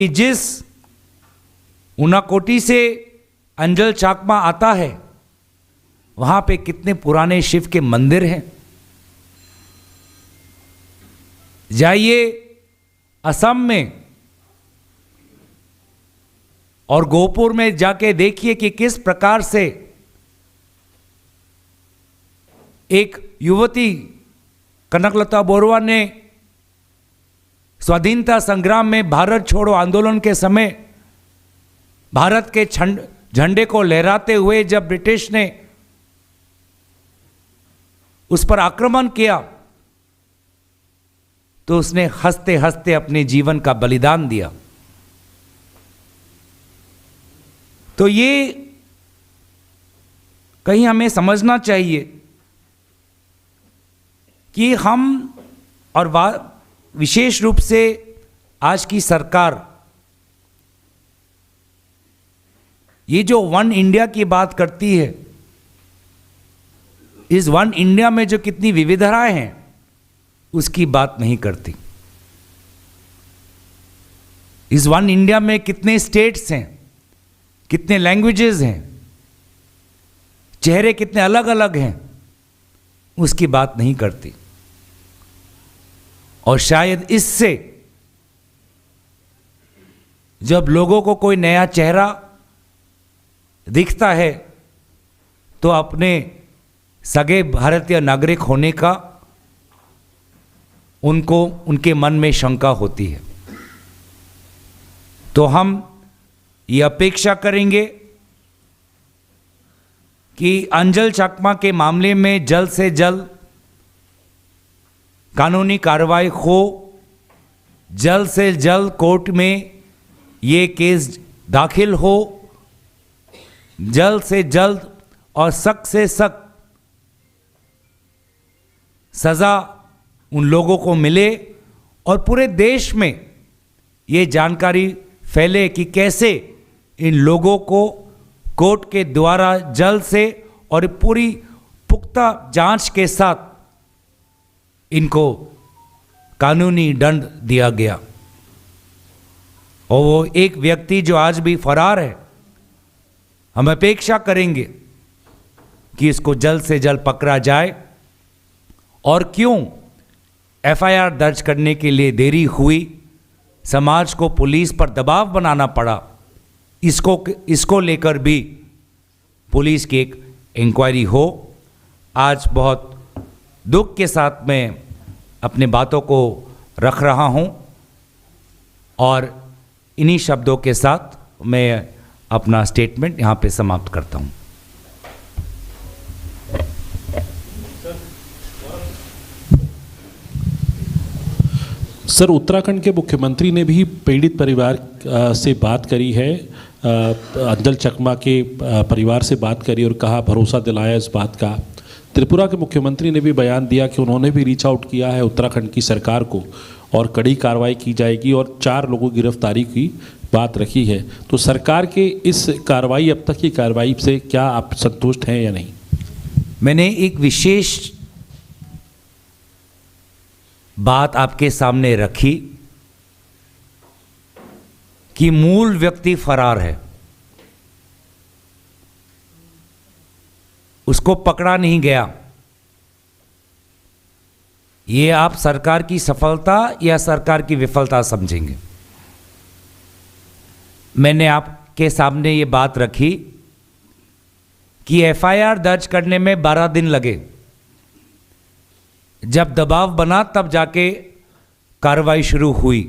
कि जिस उनाकोटी से अंजल चाकमा आता है वहां पे कितने पुराने शिव के मंदिर हैं। जाइए असम में और गोपुर में जाके देखिए कि किस प्रकार से एक युवती कनकलता बोरवा ने स्वाधीनता संग्राम में भारत छोड़ो आंदोलन के समय भारत के झंडे को लहराते हुए जब ब्रिटिश ने उस पर आक्रमण किया तो उसने हंसते हंसते अपने जीवन का बलिदान दिया। तो ये कहीं हमें समझना चाहिए कि हम और विशेष रूप से आज की सरकार ये जो वन इंडिया की बात करती है, इस वन इंडिया में जो कितनी विविधताएं हैं उसकी बात नहीं करती। इस वन इंडिया में कितने स्टेट्स हैं, कितने लैंग्वेजेस हैं, चेहरे कितने अलग अलग हैं, उसकी बात नहीं करती। और शायद इससे जब लोगों को कोई नया चेहरा दिखता है तो अपने सगे भारतीय नागरिक होने का उनको उनके मन में शंका होती है। तो हम ये अपेक्षा करेंगे कि अंजल चाकमा के मामले में जल्द से जल्द कानूनी कार्रवाई हो, जल्द से जल्द कोर्ट में ये केस दाखिल हो, जल्द से जल्द और सख्त से सख्त सज़ा उन लोगों को मिले और पूरे देश में ये जानकारी फैले कि कैसे इन लोगों को कोर्ट के द्वारा जल्द से और पूरी पुख्ता जांच के साथ इनको कानूनी दंड दिया गया। और वो एक व्यक्ति जो आज भी फरार है, हम अपेक्षा करेंगे कि इसको जल्द से जल्द पकड़ा जाए। और क्यों एफआईआर दर्ज करने के लिए देरी हुई, समाज को पुलिस पर दबाव बनाना पड़ा, इसको लेकर भी पुलिस की एक इंक्वायरी हो। आज बहुत दुख के साथ मैं अपने बातों को रख रहा हूं और इन्हीं शब्दों के साथ मैं अपना स्टेटमेंट यहां पे समाप्त करता हूं। सर, उत्तराखंड के मुख्यमंत्री ने भी पीड़ित परिवार से बात करी है, अंजल चाकमा के परिवार से बात करी और कहा, भरोसा दिलाया इस बात का। त्रिपुरा के मुख्यमंत्री ने भी बयान दिया कि उन्होंने भी रीच आउट किया है उत्तराखंड की सरकार को और कड़ी कार्रवाई की जाएगी और 4 लोगों की गिरफ्तारी की बात रखी है। तो सरकार के इस कार्रवाई, अब तक की कार्रवाई से क्या आप संतुष्ट हैं या नहीं? मैंने एक विशेष बात आपके सामने रखी कि मूल व्यक्ति फरार है, उसको पकड़ा नहीं गया। ये आप सरकार की सफलता या सरकार की विफलता समझेंगे। मैंने आपके सामने ये बात रखी कि एफआईआर दर्ज करने में 12 दिन लगे, जब दबाव बना तब जाके कार्रवाई शुरू हुई।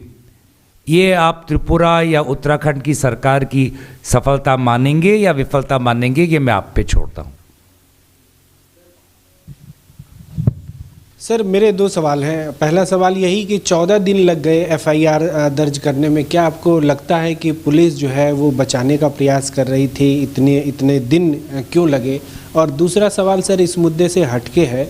ये आप त्रिपुरा या उत्तराखंड की सरकार की सफलता मानेंगे या विफलता मानेंगे, ये मैं आप पे छोड़ता हूं। सर, मेरे 2 सवाल हैं। पहला सवाल यही कि 14 दिन लग गए एफआईआर दर्ज करने में, क्या आपको लगता है कि पुलिस जो है वो बचाने का प्रयास कर रही थी, इतने दिन क्यों लगे? और दूसरा सवाल सर इस मुद्दे से हटके है,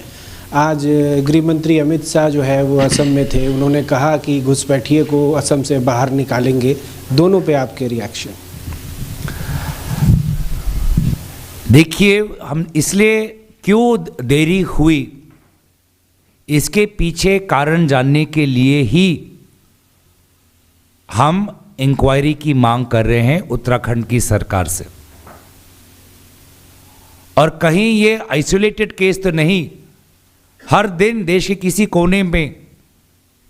आज गृह मंत्री अमित शाह जो है वो असम में थे, उन्होंने कहा कि घुसपैठिए को असम से बाहर निकालेंगे। दोनों पे आपके रिएक्शन? देखिए, हम इसलिए क्यों देरी हुई, इसके पीछे कारण जानने के लिए ही हम इंक्वायरी की मांग कर रहे हैं उत्तराखंड की सरकार से। और कहीं ये आइसोलेटेड केस तो नहीं, हर दिन देश के किसी कोने में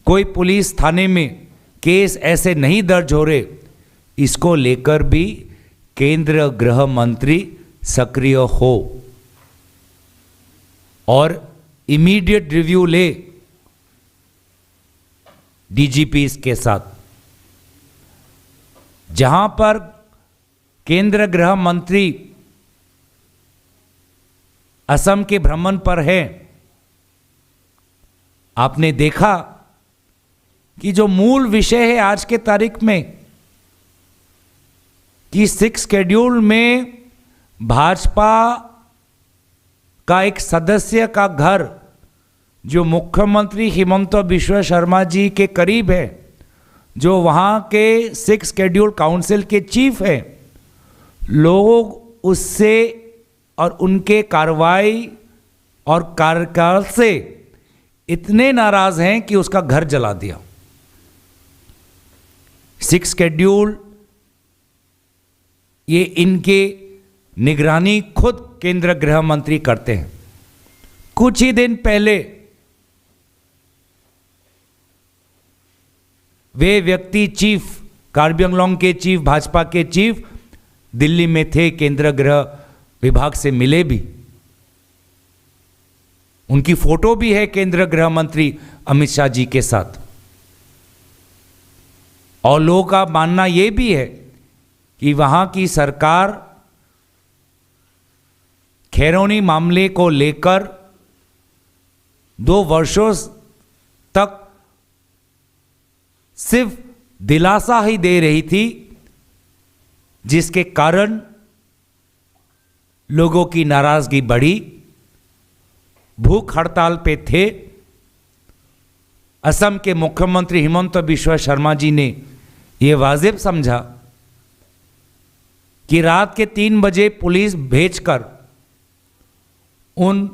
कोई पुलिस थाने में केस ऐसे नहीं दर्ज हो रहे। इसको लेकर भी केंद्र गृह मंत्री सक्रिय हो और इमीडिएट रिव्यू ले डीजीपीस के साथ। जहां पर केंद्र गृह मंत्री असम के भ्रमण पर है, आपने देखा कि जो मूल विषय है आज के तारीख में कि 6 शेड्यूल में भाजपा का एक सदस्य का घर जो मुख्यमंत्री हिमंत बिश्व शर्मा जी के करीब है, जो वहाँ के 6 शेड्यूल काउंसिल के चीफ है, लोग उससे और उनके कार्रवाई और कार्यकाल से इतने नाराज हैं कि उसका घर जला दिया। 6 शेड्यूल ये इनके निगरानी खुद केंद्र गृह मंत्री करते हैं। कुछ ही दिन पहले वे व्यक्ति चीफ, कार्बी आंगलॉन्ग के चीफ, भाजपा के चीफ दिल्ली में थे, केंद्र गृह विभाग से मिले भी। उनकी फोटो भी है केंद्र गृह मंत्री अमित शाह जी के साथ। और लोगों का मानना यह भी है कि वहां की सरकार खैरोनी मामले को लेकर 2 वर्षों तक सिर्फ दिलासा ही दे रही थी, जिसके कारण लोगों की नाराजगी बढ़ी, भूख हड़ताल पे थे। असम के मुख्यमंत्री हिमंत बिश्व शर्मा जी ने यह वाजिब समझा कि रात के 3 बजे पुलिस भेजकर उन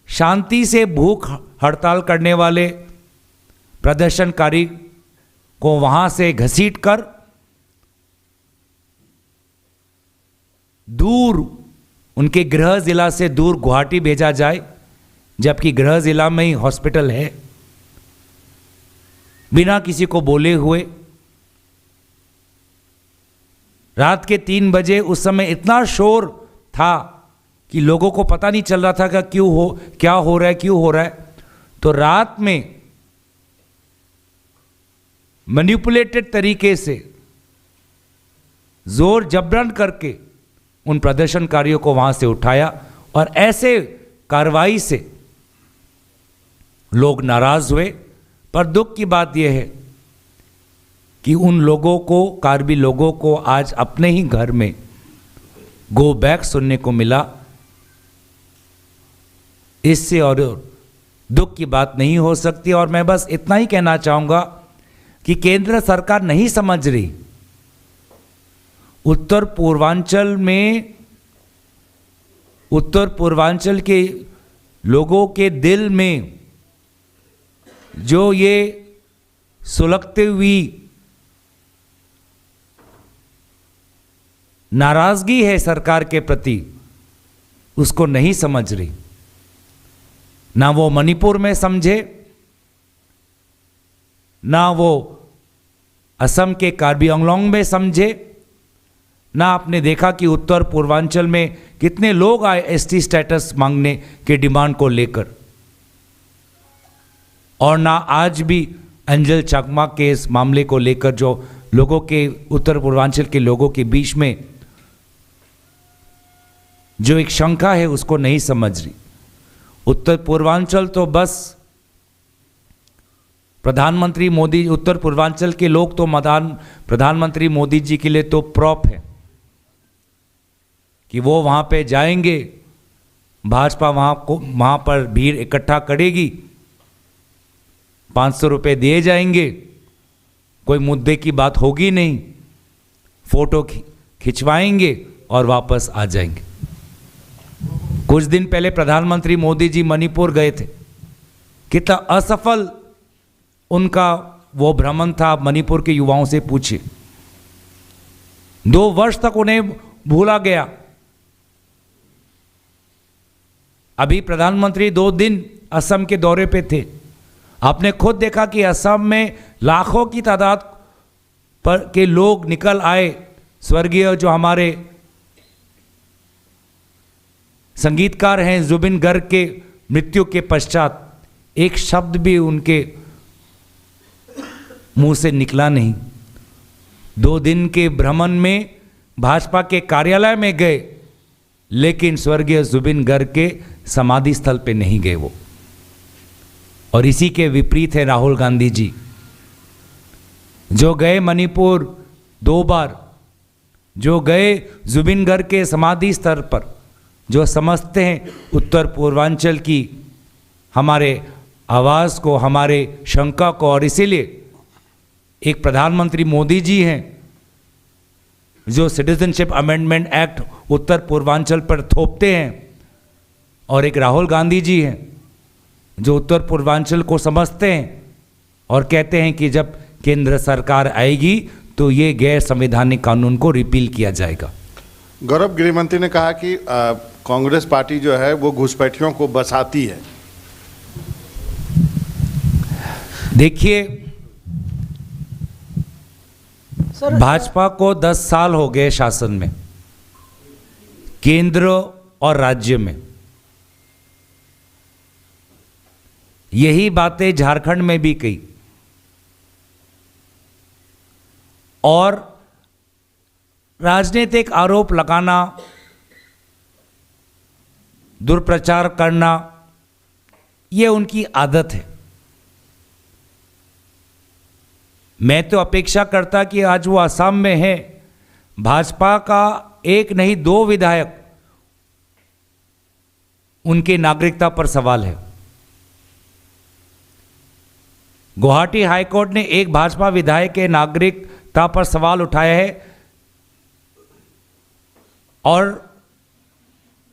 शांति से भूख हड़ताल करने वाले प्रदर्शनकारी को वहां से घसीटकर दूर, उनके गृह जिला से दूर गुवाहाटी भेजा जाए, जबकि गृह जिला में ही हॉस्पिटल है। बिना किसी को बोले हुए रात के 3 बजे, उस समय इतना शोर था कि लोगों को पता नहीं चल रहा था कि क्या हो रहा है, क्यों हो रहा है। तो रात में मैनिपुलेटेड तरीके से जोर जबरन करके उन प्रदर्शनकारियों को वहां से उठाया, और ऐसे कार्रवाई से लोग नाराज हुए। पर दुख की बात यह है कि उन लोगों को, कार्बी लोगों को आज अपने ही घर में गो बैक सुनने को मिला। इससे और दुख की बात नहीं हो सकती। और मैं बस इतना ही कहना चाहूंगा कि केंद्र सरकार नहीं समझ रही, उत्तर पूर्वांचल के लोगों के दिल में जो ये सुलगते हुई नाराजगी है सरकार के प्रति, उसको नहीं समझ रही। ना वो मणिपुर में समझे, ना वो असम के कार्बी आंगलॉन्ग में समझे, ना आपने देखा कि उत्तर पूर्वांचल में कितने लोग आए एसटी स्टेटस मांगने के डिमांड को लेकर, और ना आज भी अंजल चकमा के इस मामले को लेकर जो लोगों के, उत्तर पूर्वांचल के लोगों के बीच में जो एक शंका है, उसको नहीं समझ रही। उत्तर पूर्वांचल तो बस प्रधानमंत्री मोदी, उत्तर पूर्वांचल के लोग तो प्रधानमंत्री मोदी जी के लिए तो प्रॉप है कि वो वहाँ पे जाएंगे, भाजपा वहाँ पर भीड़ इकट्ठा करेगी, 500 रुपये दिए जाएंगे, कोई मुद्दे की बात होगी नहीं, फोटो खिंचवाएंगे और वापस आ जाएंगे। कुछ दिन पहले प्रधानमंत्री मोदी जी मणिपुर गए थे, कितना असफल उनका वो भ्रमण था। मणिपुर के युवाओं से पूछिए, 2 वर्ष तक उन्हें भूला गया। अभी प्रधानमंत्री 2 दिन असम के दौरे पे थे। आपने खुद देखा कि असम में लाखों की तादाद पर के लोग निकल आए। स्वर्गीय जो हमारे संगीतकार हैं जुबिन गर्ग के मृत्यु के पश्चात एक शब्द भी उनके मुंह से निकला नहीं। 2 दिन के भ्रमण में भाजपा के कार्यालय में गए, लेकिन स्वर्गीय जुबिन गर्ग के समाधि स्थल पे नहीं गए वो। और इसी के विपरीत है राहुल गांधी जी, जो गए मणिपुर 2 बार, जो गए जुबिन गर्ग के समाधि स्थल पर, जो समझते हैं उत्तर पूर्वांचल की हमारे आवाज़ को, हमारे शंका को। और इसीलिए एक प्रधानमंत्री मोदी जी हैं जो सिटीजनशिप अमेंडमेंट एक्ट उत्तर पूर्वांचल पर थोपते हैं, और एक राहुल गांधी जी हैं जो उत्तर पूर्वांचल को समझते हैं और कहते हैं कि जब केंद्र सरकार आएगी तो ये गैर संवैधानिक कानून को रिपील किया जाएगा। गौरव, गृह मंत्री ने कहा कि कांग्रेस पार्टी जो है वो घुसपैठियों को बसाती है। देखिए, भाजपा को 10 साल हो गए शासन में, केंद्र और राज्य में। यही बातें झारखंड में भी कही, और राजनीतिक आरोप लगाना, दुष्प्रचार करना, ये उनकी आदत है। मैं तो अपेक्षा करता कि आज वो असम में है, भाजपा का 1 नहीं 2 विधायक, उनकी नागरिकता पर सवाल है। गुवाहाटी हाईकोर्ट ने एक भाजपा विधायक के नागरिकता पर सवाल उठाया है, और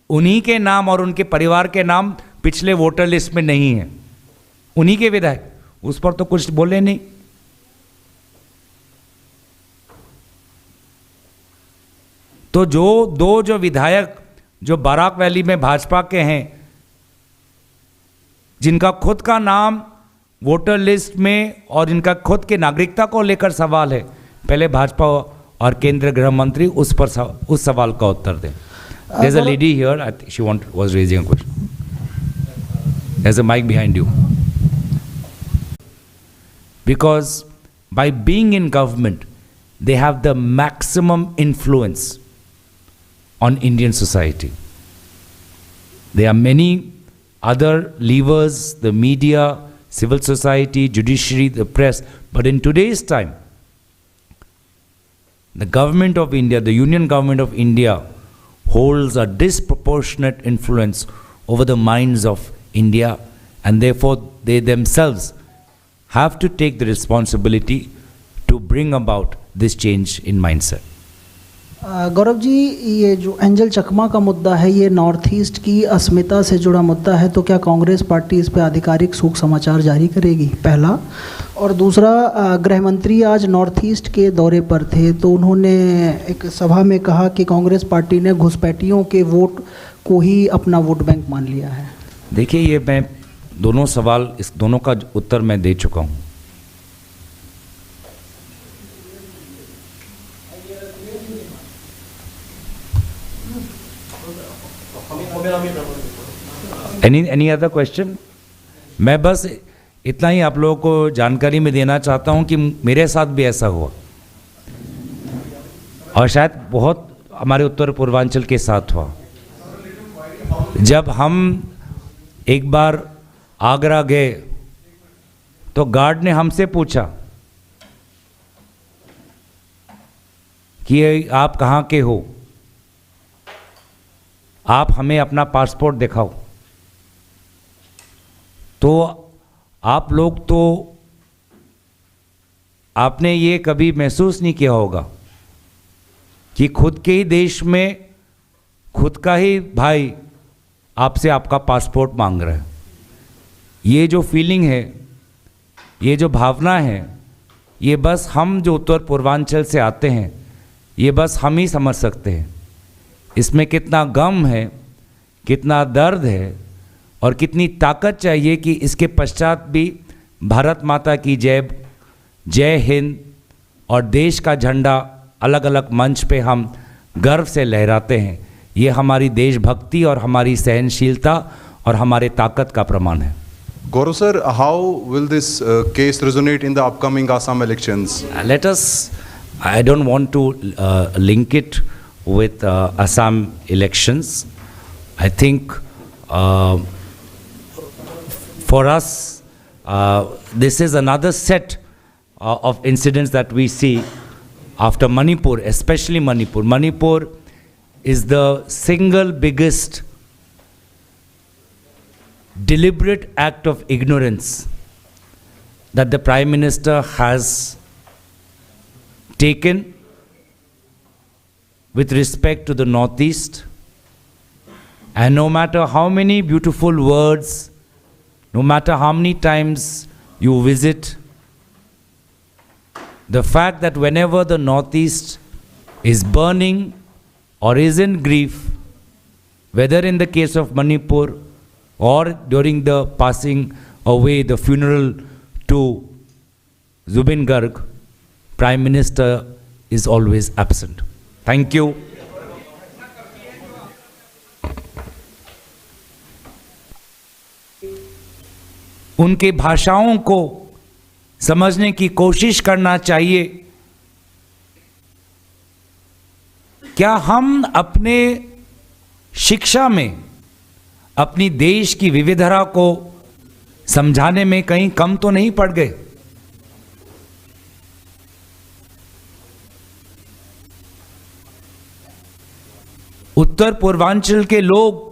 उन्हीं के नाम और उनके परिवार के नाम पिछले वोटर लिस्ट में नहीं है। उन्हीं के विधायक, उस पर तो कुछ बोले नहीं। तो जो विधायक जो बाराक वैली में भाजपा के हैं, जिनका खुद का नाम वोटर लिस्ट में और इनका खुद के नागरिकता को लेकर सवाल है, पहले भाजपा और केंद्रीय गृह मंत्री उस सवाल का उत्तर दें। There's a lady here, I think she was raising a question. There's a mic behind you. Because by being in government, they have the maximum influence on Indian society. There are many other levers, the media, civil society, judiciary, the press, but in today's time, the government of India, the Union Government of India, holds a disproportionate influence over the minds of India, and therefore they themselves have to take the responsibility to bring about this change in mindset. Gaurav ji, ये जो angel चकमा का मुद्दा है, ये north east की अस्मिता से जुड़ा मुद्दा है, तो क्या कांग्रेस पार्टी इस पर आधिकारिक सूख समाचार जारी करेगी? पहला। और दूसरा, गृह मंत्री आज नॉर्थ ईस्ट के दौरे पर थे, तो उन्होंने एक सभा में कहा कि कांग्रेस पार्टी ने घुसपैठियों के वोट को ही अपना वोट बैंक मान लिया है। देखिए, ये मैं दोनों सवाल, इस दोनों का उत्तर मैं दे चुका हूँ। Any other question? मैं बस इतना ही आप लोगों को जानकारी में देना चाहता हूं कि मेरे साथ भी ऐसा हुआ, और शायद बहुत हमारे उत्तर पूर्वांचल के साथ हुआ। जब हम एक बार आगरा गए तो गार्ड ने हमसे पूछा कि आप कहाँ के हो, आप हमें अपना पासपोर्ट दिखाओ। तो आप लोग तो, आपने ये कभी महसूस नहीं किया होगा कि खुद के ही देश में खुद का ही भाई आपसे आपका पासपोर्ट मांग रहा है। ये जो फीलिंग है, ये जो भावना है, ये बस हम जो उत्तर पूर्वांचल से आते हैं, ये बस हम ही समझ सकते हैं। इसमें कितना गम है, कितना दर्द है और कितनी ताकत चाहिए कि इसके पश्चात भी भारत माता की जय, जय हिंद और देश का झंडा अलग अलग मंच पे हम गर्व से लहराते हैं। ये हमारी देशभक्ति और हमारी सहनशीलता और हमारे ताकत का प्रमाण है। Gaurav sir, how will this case resonate in the upcoming Assam elections? Let us, I don't want to link it with Assam elections. I think for us, this is another set of incidents that we see after Manipur, especially Manipur. Manipur is the single biggest deliberate act of ignorance that the Prime Minister has taken with respect to the Northeast. And no matter how many beautiful words, no matter how many times you visit, the fact that whenever the Northeast is burning or is in grief, whether in the case of Manipur or during the passing away, the funeral to Zubin Garg, Prime Minister is always absent. Thank you. उनके भाषाओं को समझने की कोशिश करना चाहिए। क्या हम अपने शिक्षा में अपनी देश की विविधता को समझाने में कहीं कम तो नहीं पड़ गए? उत्तर पूर्वांचल के लोग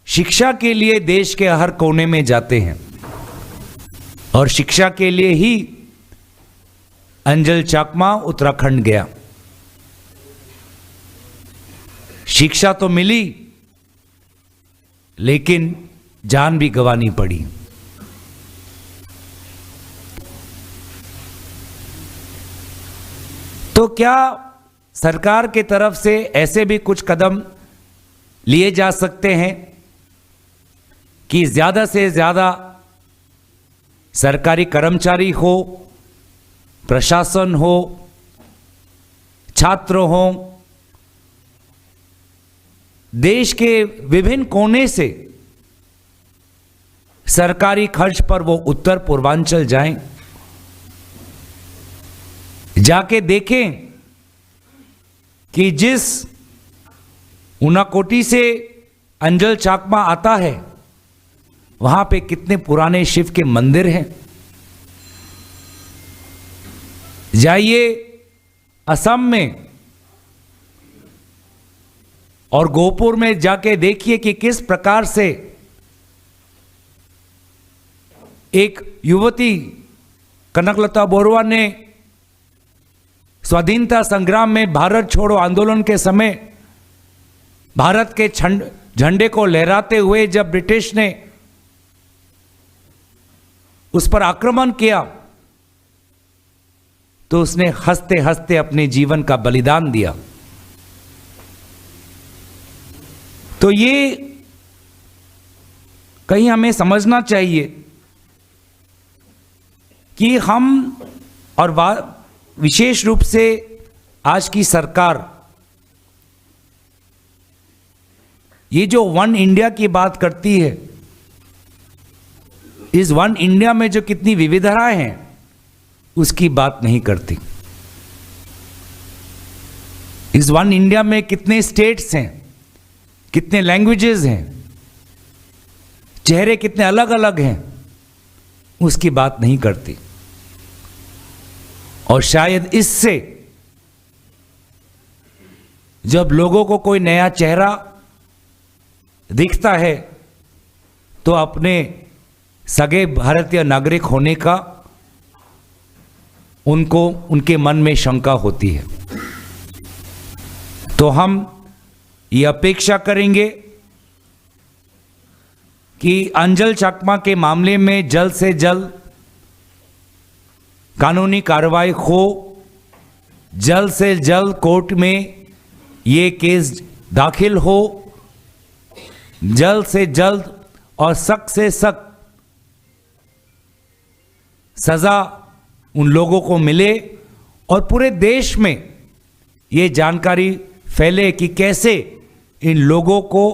शिक्षा के लिए देश के हर कोने में जाते हैं और शिक्षा के लिए ही अंजल चाकमा उत्तराखंड गया। शिक्षा तो मिली लेकिन जान भी गंवानी पड़ी। तो क्या सरकार की तरफ से ऐसे भी कुछ कदम लिए जा सकते हैं कि ज्यादा से ज्यादा सरकारी कर्मचारी हो, प्रशासन हो, छात्र हो, देश के विभिन्न कोने से सरकारी खर्च पर वो उत्तर पूर्वांचल जाएं, जाके देखें कि जिस ऊनाकोटी से अंजल चाकमा आता है वहां पे कितने पुराने शिव के मंदिर हैं। जाइए असम में और गोपुर में जाके देखिए कि किस प्रकार से एक युवती कनकलता बोरवा ने स्वाधीनता संग्राम में भारत छोड़ो आंदोलन के समय भारत के झंडे को लहराते हुए जब ब्रिटिश ने उस पर आक्रमण किया तो उसने हंसते हंसते अपने जीवन का बलिदान दिया। तो ये कहीं हमें समझना चाहिए कि हम और विशेष रूप से आज की सरकार ये जो वन इंडिया की बात करती है, इस वन इंडिया में जो कितनी विविधताएं हैं उसकी बात नहीं करती। इस वन इंडिया में कितने स्टेट्स हैं, कितने लैंग्वेजेस हैं, चेहरे कितने अलग अलग हैं, उसकी बात नहीं करती। और शायद इससे जब लोगों को कोई नया चेहरा दिखता है तो अपने सगे भारतीय नागरिक होने का उनको उनके मन में शंका होती है। तो हम ये अपेक्षा करेंगे कि अंजल चाकमा के मामले में जल्द से जल्द कानूनी कार्रवाई हो, जल्द से जल्द कोर्ट में ये केस दाखिल हो, जल्द से जल्द और सख्त से सख्त सजा उन लोगों को मिले और पूरे देश में ये जानकारी फैले कि कैसे इन लोगों को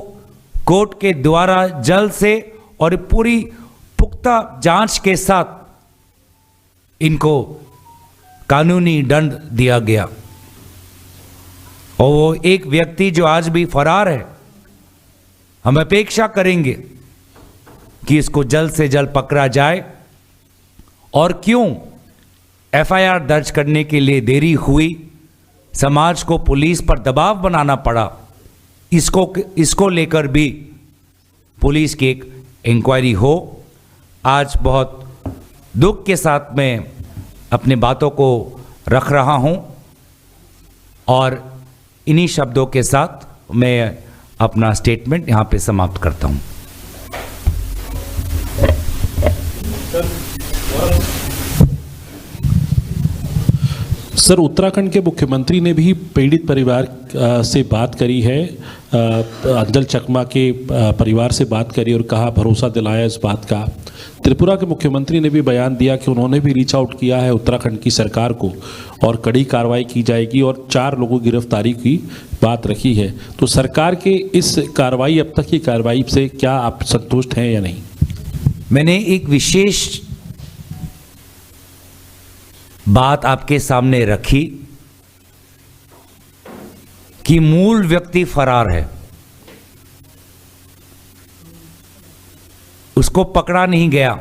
कोर्ट के द्वारा जल्द से और पूरी पुख्ता जांच के साथ इनको कानूनी दंड दिया गया। और वो एक व्यक्ति जो आज भी फरार है, हम अपेक्षा करेंगे कि इसको जल्द से जल्द पकड़ा जाए। और क्यों एफआईआर दर्ज करने के लिए देरी हुई, समाज को पुलिस पर दबाव बनाना पड़ा, इसको लेकर भी पुलिस की एक इंक्वायरी हो। आज बहुत दुख के साथ मैं अपने बातों को रख रहा हूं और इन्हीं शब्दों के साथ मैं अपना स्टेटमेंट यहां पे समाप्त करता हूं। सर, उत्तराखंड के मुख्यमंत्री ने भी पीड़ित परिवार से बात करी है, अंजल चकमा के परिवार से बात करी और कहा, भरोसा दिलाया इस बात का। त्रिपुरा के मुख्यमंत्री ने भी बयान दिया कि उन्होंने भी रीच आउट किया है उत्तराखंड की सरकार को और कड़ी कार्रवाई की जाएगी और 4 लोगों की गिरफ्तारी की बात रखी है। तो सरकार के इस कार्रवाई, अब तक की कार्रवाई से क्या आप संतुष्ट हैं या नहीं? मैंने एक विशेष बात आपके सामने रखी कि मूल व्यक्ति फरार है, उसको पकड़ा नहीं गया।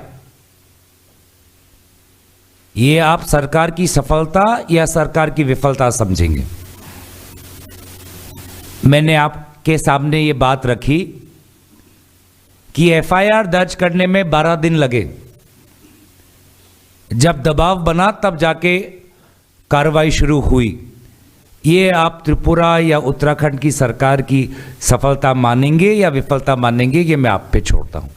ये आप सरकार की सफलता या सरकार की विफलता समझेंगे? मैंने आपके सामने ये बात रखी कि एफआईआर दर्ज करने में 12 दिन लगे, जब दबाव बना तब जाके कार्रवाई शुरू हुई। ये आप त्रिपुरा या उत्तराखंड की सरकार की सफलता मानेंगे या विफलता मानेंगे, ये मैं आप पे छोड़ता हूं।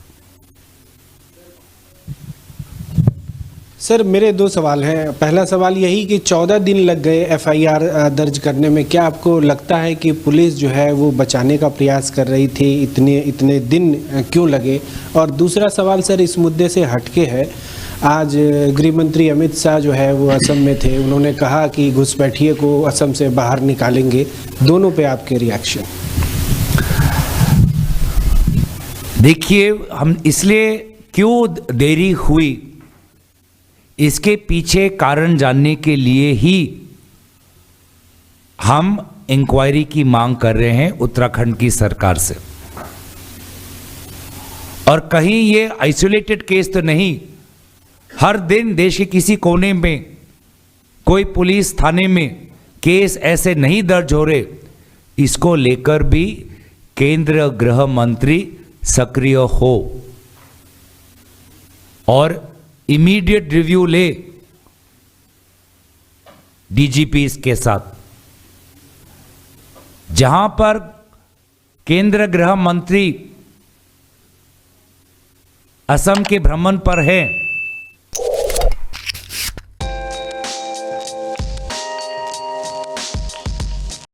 सर, मेरे 2 सवाल हैं। पहला सवाल यही कि 14 दिन लग गए एफआईआर दर्ज करने में, क्या आपको लगता है कि पुलिस जो है वो बचाने का प्रयास कर रही थी, इतने दिन क्यों लगे? और दूसरा सवाल सर इस मुद्दे से हटके है, आज गृह मंत्री अमित शाह जो है वो असम में थे, उन्होंने कहा कि घुसपैठिए को असम से बाहर निकालेंगे। दोनों पे आपके रिएक्शन? देखिए, हम इसलिए क्यों देरी हुई, इसके पीछे कारण जानने के लिए ही हम इंक्वायरी की मांग कर रहे हैं उत्तराखंड की सरकार से। और कहीं ये आइसोलेटेड केस तो नहीं, हर दिन देश के किसी कोने में कोई पुलिस थाने में केस ऐसे नहीं दर्ज हो रहे। इसको लेकर भी केंद्र गृह मंत्री सक्रिय हो और इमीडिएट रिव्यू ले डीजीपी के साथ। जहां पर केंद्र गृह मंत्री असम के भ्रमण पर है,